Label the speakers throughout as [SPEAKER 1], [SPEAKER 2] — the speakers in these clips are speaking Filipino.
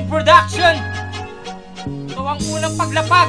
[SPEAKER 1] Production. Ito ang unang paglapag.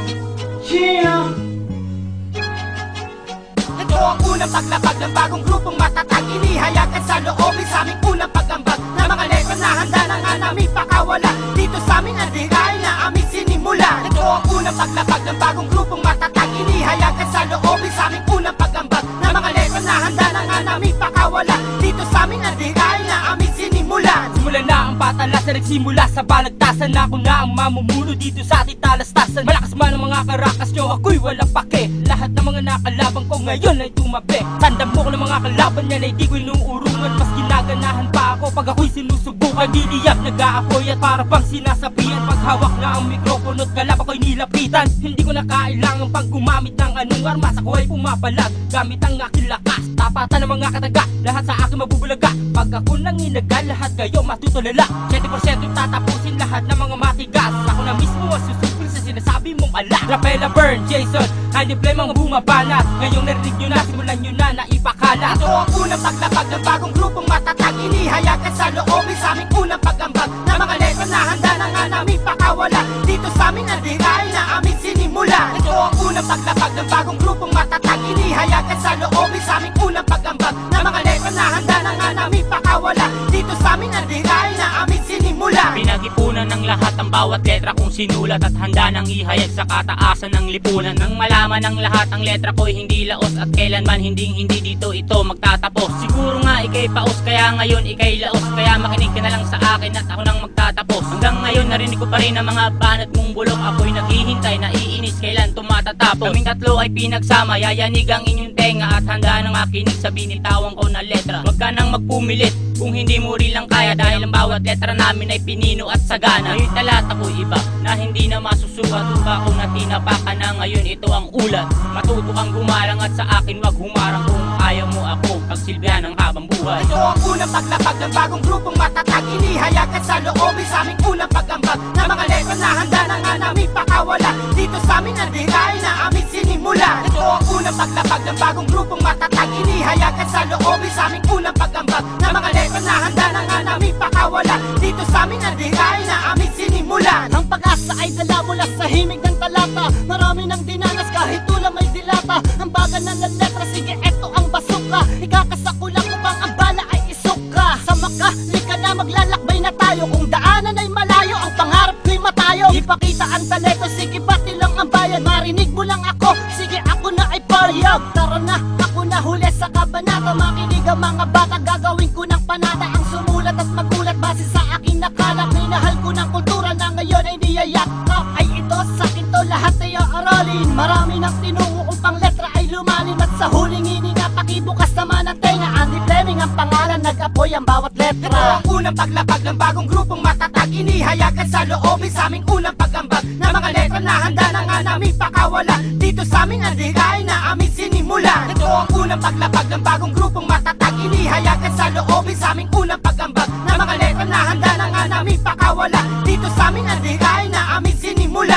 [SPEAKER 2] Ito ang unang paglapag ng bagong grupong matatag. Inihayagan sa loobin sa aming unang pagambag na mga letra na handa na nga namin pakawala. Dito sa aming adhikain na aming sinimula. Ito ang unang paglapag ng bagong grupong matatag. Inihayagan sa loobin sa aming unang pagambag na mga letra na handa na nga namin pakawala. Dito sa aming adhikain na aming sinimula.
[SPEAKER 1] Simula na ang patalasan, nagsimula sa balagtasan. Ako na ang mamumuno dito sa ating talastasan. Malakas man ang mga karakas nyo, ako'y walang pake. Lahat ng mga nakalaban ko ngayon ay tumabi. Tandam mo ko ng mga kalaban niyan ay di ko inuurungan. Mas ginaganahan pa ako pag ako'y sinusubukan. Giliyap nag-aapoy at para bang sinasabihan. Pag hawak na ang mikropono at kalaban ko'y nilapitan. Hindi ko na kailangan pang gumamit ng anong armas. Ako ay pumapalag gamit ang aking lakas. Tapatan ng mga kataga, lahat sa akin mabubulaga. Pag ako nang inagal, lahat kayo matutulala. 70% tatapusin lahat ng mga matigas. Ako na mismo ang susupil sa sinasabi mong ala. Rapela, Burn, Jason, hindi play mga bumabanat. Ngayong narinig nyo na, simulan nyo na naipakalat.
[SPEAKER 2] Ito ang unang paglapag ng bagong grupong matatag. Inihayagan sa loobin sa aming unang pagambag na mga letra na handa na nga namin pakawala. Dito sa aming adhikain na aming sinimula. Ito ang unang paglapag ng bagong grupong matatag. Inihayagan sa loobin sa aming unang pagambag na mga letra na handa na nga namin pakawala. Dito sa aming adhikain na aming sinimula.
[SPEAKER 3] Pinag-ipunan ng lahat ang bawat letra kong sinulat at handa nang ihayag sa kataasan ng lipunan. Nang malaman ng lahat ang letra ko'y hindi laos at kailanman hindi dito ito magtatapos. Siguro nga ikay paos kaya ngayon ikay laos. Kaya makinig ka na lang sa akin at ako nang magtatapos. Hanggang ngayon narinig ko pa rin ang mga banat mong bulok. Ako'y naghihintay na iinis kailan tumatatapos. Kaming tatlo ay pinagsama, yayanig ang inyong tenga at handa nang makinig sa binitawan ko na letra. Huwag ka nang magpumilit kung hindi mo rin lang kaya dahil ang bawat letra namin ay pinino at sagana. Ngayon talata ko iba na hindi na masusukat. Tuka ko na tinapakan na ngayon ito ang ulat. Matuto kang gumarang at sa akin wag humarang. Kung ayaw mo ako pagsilbihan ng habang buhay.
[SPEAKER 2] Ito ang unang paglapag ng bagong grupong matatag. Inihayagan sa loobin sa aming unang pagambag na mga letra na handa na nga namin pakawala. Dito sa aming adhikain na aming sinimula. Ito ang unang paglapag ng bagong grupong matatag. Inihayagan sa loobin sa aming unang pagambag na mga letra na handa na nga namin pakawala. Dito sa aming adhikain na aming sinimula.
[SPEAKER 4] Ang pag-asa ay dala mula sa himig ng talata. Marami nang dinanas kahit tula may dilata. Ang baga na ng letra, sige eto ang basuka. Ikakasakulang upang ang bala ay isuka. Sa makalika na maglalakbay na tayo. Kung daanan ay malayo, ang pangarap ko'y matayo. Ipakita ang talento, sige pati lang ang bayan. Marinig mo lang ako, sige ako na ay payag. Tara na, ako na huli sa kabanata. Makinig ang mga bata, gagawin ko ng panata. Ang sumulat at magulat base sa aking nakalap. Minahal ko ng kultura na ngayon ay niyayakap. Ay ito, sa akin to lahat ay aaralin. Marami nang tinungo kung pang letra ay lumalim. At sa huling hininga, pakibukas naman ang tenga. Andy Fleming ang pangalan, nag-apoy ang bawat letra.
[SPEAKER 2] Ito ang unang paglapag ng bagong grupong matatag. Inihayagan sa loobin sa aming unang pagambag na mga letra na handa na nga namin pakawala. Dito sa aming adhikain na aming sinimula. Ito ang unang paglapag ng bagong grupong matatag. Inihayagan sa loobin sa aming unang pagambag na mga letra na handa na nga namin pakawala. Dito sa aming adhikain na aming sinimula.